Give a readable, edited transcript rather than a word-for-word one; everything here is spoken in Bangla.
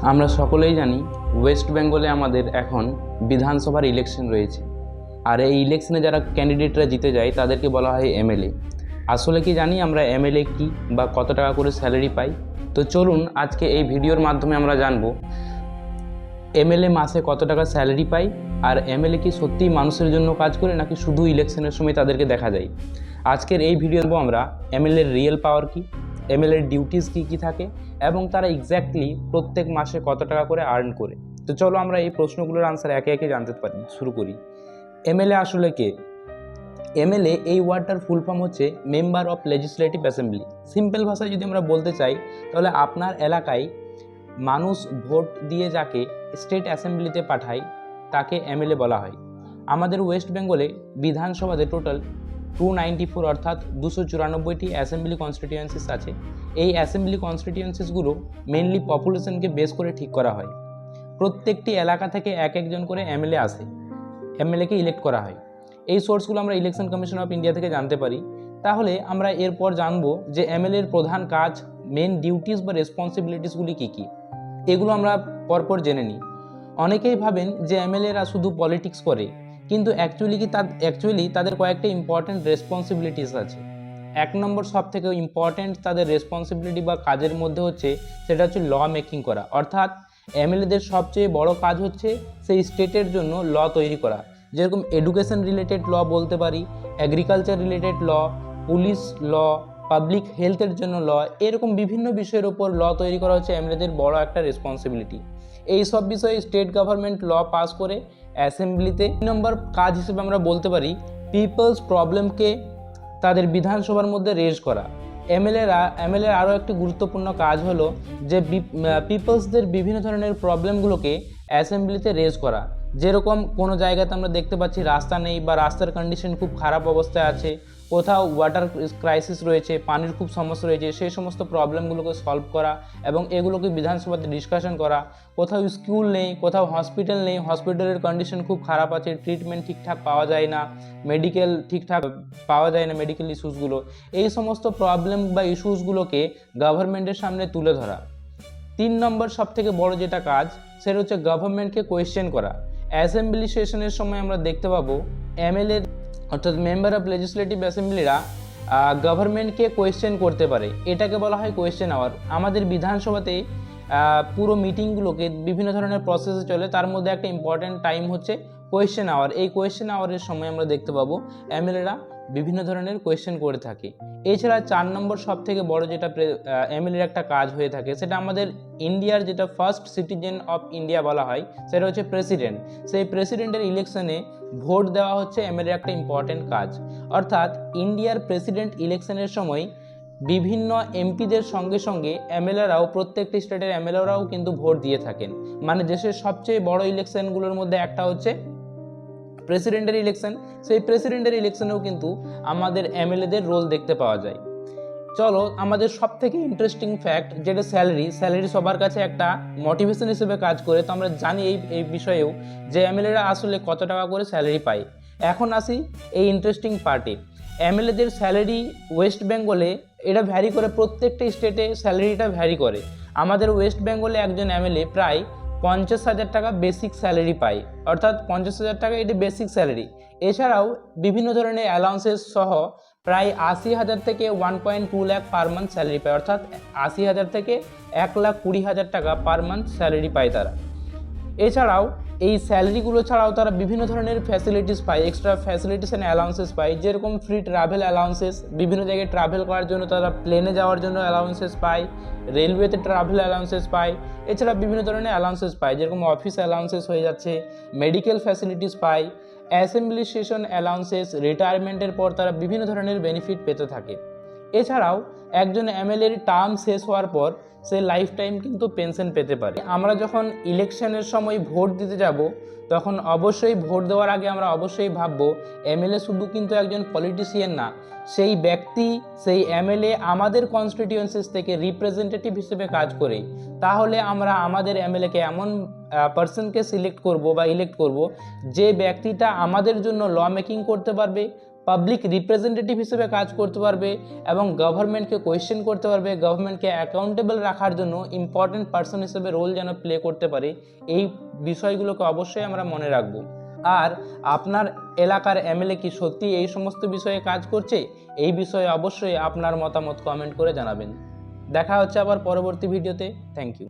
আমরা সকলেই জানি ওয়েস্ট বেঙ্গলে আমাদের এখন বিধানসভার ইলেকশন রয়েছে, আর এই ইলেকশনে যারা ক্যান্ডিডেটরা জিতে যায় তাদেরকে বলা হয় এমএলএ। আসলে কি জানি আমরা এমএলএ কি বা কত টাকা করে স্যালারি পাই? তো চলুন আজকে এই ভিডিওর মাধ্যমে আমরা জানবো এমএলএ মাসে কত টাকা স্যালারি পায়, আর এমএলএ কি সত্যিই মানুষের জন্য কাজ করে নাকি শুধু ইলেকশনের সময় তাদেরকে দেখা যায়। আজকের এই ভিডিওতে আমরা এমএলএর রিয়েল পাওয়ার কি, এমএলএর ডিউটিস কী কী থাকে এবং তারা এক্স্যাক্টলি প্রত্যেক মাসে কত টাকা করে আর্ন করে। তো চলো আমরা এই প্রশ্নগুলোর আনসার একে একে জানতে পারি। শুরু করি। এমএলএ আসলে কে? এমএলএ এই ওয়ার্ডটার ফুল ফর্ম হচ্ছে member of legislative assembly. Simple ভাষায় যদি আমরা বলতে চাই তাহলে আপনার এলাকায় মানুষ ভোট দিয়ে যাকে স্টেট অ্যাসেম্বলিতে পাঠায় তাকে এমএলএ বলা হয়। আমাদের ওয়েস্ট বেঙ্গলে বিধানসভাতে টোটাল 294 অর্থাৎ 294টি অ্যাসেম্বলি কনস্টিটিউয়েন্সিস আছে। এই অ্যাসেম্বলি কনস্টিটিউয়েন্সিসগুলো মেনলি পপুলেশনকে বেস করে ঠিক করা হয়। প্রত্যেকটি এলাকা থেকে এক একজন করে এমএলএ আসে, এমএলএকে ইলেক্ট করা হয়। এই সোর্সগুলো আমরা ইলেকশন কমিশন অফ ইন্ডিয়া থেকে জানতে পারি। তাহলে আমরা এরপর জানবো যে এমএলএর প্রধান কাজ, মেন ডিউটিস বা রেসপন্সিবিলিটিসগুলি কী কী, এগুলো আমরা পরপর জেনে নিই। অনেকেই ভাবেন যে এমএলএরা শুধু পলিটিক্স করে, কিন্তু অ্যাকচুয়ালি তাদের কয়েকটা ইম্পর্ট্যান্ট রেসপন্সিবিলিটিস আছে। এক নম্বর সব থেকে ইম্পর্ট্যান্ট তাদের রেসপন্সিবিলিটি বা কাজের মধ্যে হচ্ছে সেটা হচ্ছে ল মেকিং করা। অর্থাৎ এমএলএদের সবচেয়ে বড় কাজ হচ্ছে সেই স্টেটের জন্য ল তৈরি করা। যেরকম এডুকেশন রিলেটেড ল বলতে পারি, এগ্রিকালচার রিলেটেড ল, পুলিশ ল, পাবলিক হেলথের জন্য ল, এরকম বিভিন্ন বিষয়ের উপর ল তৈরি করা হচ্ছে এমএলএদের বড় একটা রেসপন্সিবিলিটি। এই সব বিষয়ে স্টেট গভর্নমেন্ট ল পাস করে অ্যাসেম্বলিতে। 2 নম্বর কাজ হিসেবে আমরা বলতে পারি পিপলস প্রবলেমকে তাদের বিধানসভার মধ্যে রেজ করা। এমএলএর আরও একটি গুরুত্বপূর্ণ কাজ হলো যে পিপলসদের বিভিন্ন ধরনের প্রবলেমগুলোকে অ্যাসেম্বলিতে রেজ করা। যেরকম কোনো জায়গাতে আমরা দেখতে পাচ্ছি রাস্তা নেই বা রাস্তার কন্ডিশন খুব খারাপ অবস্থায় আছে, কোথাও ওয়াটার ক্রাইসিস রয়েছে, পানির খুব সমস্যা রয়েছে, সেই সমস্ত প্রবলেমগুলোকে সলভ করা এবং এগুলোকে বিধানসভাতে ডিসকাশন করা। কোথাও স্কুল নেই, কোথাও হসপিটাল নেই, হসপিটালের কন্ডিশন খুব খারাপ আছে, ট্রিটমেন্ট ঠিকঠাক পাওয়া যায় না, মেডিকেল ঠিকঠাক পাওয়া যায় না, মেডিকেল ইস্যুসগুলো, এই সমস্ত প্রবলেম বা ইস্যুসগুলোকে গভর্নমেন্টের সামনে তুলে ধরা। 3 নম্বর সব থেকে বড় যেটা কাজ সেটা হচ্ছে গভর্নমেন্টকে কোয়েশ্চেন করা। অ্যাসেম্বলি সেশনের সময় আমরা দেখতে পাবো এমএলএ অর্থাৎ মেম্বার অফ লেজিসলেটিভ অ্যাসেম্বলিরা গভর্নমেন্টকে কোয়েশ্চেন করতে পারে। এটাকে বলা হয় কোয়েশ্চেন আওয়ার। আমাদের বিধানসভাতে পুরো মিটিংগুলোকে বিভিন্ন ধরনের প্রসেসে চলে, তার মধ্যে একটা ইম্পর্ট্যান্ট টাইম হচ্ছে কোয়েশ্চেন আওয়ার। এই কোয়েশ্চেন আওয়ারের সময় আমরা দেখতে পাবো এমএলএরা বিভিন্ন ধরনের কোয়েশ্চেন করে থাকে। এছাড়া 4 নম্বর সব থেকে বড় যেটা এমএলএর একটা কাজ হয়ে থাকে সেটা আমাদের ইন্ডিয়ার যেটা ফার্স্ট সিটিজেন অফ ইন্ডিয়া বলা হয় সেটা হচ্ছে প্রেসিডেন্ট। সেই প্রেসিডেন্টের ইলেকশনে ভোট দেওয়া হচ্ছে এমএলএর একটা ইম্পর্ট্যান্ট কাজ। অর্থাৎ ইন্ডিয়ার প্রেসিডেন্ট ইলেকশনের সময় বিভিন্ন এমপিদের সঙ্গে সঙ্গে এমএলএরাও, প্রত্যেকটি স্টেটের এমএলএরাও কিন্তু ভোট দিয়ে থাকেন। মানে দেশের সবচেয়ে বড় ইলেকশনগুলোর মধ্যে একটা হচ্ছে প্রেসিডেন্টের ইলেকশন। সেই প্রেসিডেন্টের ইলেকশনেও কিন্তু আমাদের এমএলএদের রোল দেখতে পাওয়া যায়। চলো আমাদের সব থেকে ইন্টারেস্টিং ফ্যাক্ট যেটা স্যালারি সবার কাছে একটা মোটিভেশন হিসেবে কাজ করে। তো আমরা জানি এই বিষয়েও যে এমএলএরা আসলে কত টাকা করে স্যালারি পায়। এখন আসি এই ইন্টারেস্টিং পার্টে। এমএলএদের স্যালারি ওয়েস্ট বেঙ্গলে এটা ভ্যারি করে, প্রত্যেকটা স্টেটে স্যালারিটা ভ্যারি করে। আমাদের ওয়েস্ট বেঙ্গলে একজন এমএলএ প্রায় 50,000 টাকা বেসিক স্যালারি পায়, অর্থাৎ 50,000 টাকা এটি বেসিক স্যালারি। এছাড়াও বিভিন্ন ধরনের অ্যালাউন্সেস সহ প্রায় 80,000 থেকে 1.2 লাখ পার মান্থ স্যালারি পায়, অর্থাৎ 80,000 থেকে 1,20,000 টাকা পার মান্থ স্যালারি পায় তারা। এছাড়াও এই স্যালারিগুলো ছাড়াও তারা বিভিন্ন ধরনের ফ্যাসিলিটিস পায়, এক্সট্রা ফ্যাসিলিটিস অ্যান্ড অ্যালাউন্সেস পায়। যেরকম ফ্রি ট্রাভেল অ্যালাউন্সেস, বিভিন্ন জায়গায় ট্রাভেল করার জন্য তারা প্লেনে যাওয়ার জন্য অ্যালাউন্সেস পায়, রেলওয়েতে ট্রাভেল অ্যালাউন্সেস পায়। এছাড়া বিভিন্ন ধরনের অ্যালাউন্সেস পায়, যেরকম অফিস অ্যালাউন্সেস হয়ে যাচ্ছে, মেডিকেল ফ্যাসিলিটিস পায়, অ্যাসেম্বলি সেশন অ্যালাউন্সেস, রিটায়ারমেন্টের পর তারা বিভিন্ন ধরনের বেনিফিট পেতে থাকে। এছাড়াও একজন এমএলএর টার্ম শেষ হওয়ার পর সে লাইফ টাইম কিন্তু পেনশন পেতে পারে। আমরা যখন ইলেকশনের সময় ভোট দিতে যাব তখন অবশ্যই ভোট দেওয়ার আগে আমরা অবশ্যই ভাববো এমএলএ শুধু কিন্তু একজন পলিটিশিয়ান না, সেই ব্যক্তি, সেই এমএলএ আমাদের কনস্টিটিউয়েন্সিস থেকে রিপ্রেজেন্টেটিভ হিসেবে কাজ করে। তাহলে আমরা আমাদের এমএলএকে এমন পার্সনকে সিলেক্ট করব বা ইলেক্ট করব যে ব্যক্তিটা আমাদের জন্য ল মেকিং করতে পারবে, পাবলিক রিপ্রেজেন্টেটিভ হিসেবে কাজ করতে পারবে এবং গভর্নমেন্টকে কোয়েশ্চেন করতে পারবে, গভর্নমেন্টকে অ্যাকাউন্টেবল রাখার জন্য ইম্পর্টেন্ট পার্সন হিসেবে রোল যেন প্লে করতে পারে, এই বিষয়গুলোকে অবশ্যই আমরা মনে রাখবো। আর আপনার এলাকার এমএলএ কি সত্যি এই সমস্ত বিষয়ে কাজ করছে? এই বিষয়ে অবশ্যই আপনার মতামত কমেন্ট করে জানাবেন। দেখা হচ্ছে আবার পরবর্তী ভিডিওতে। Thank you.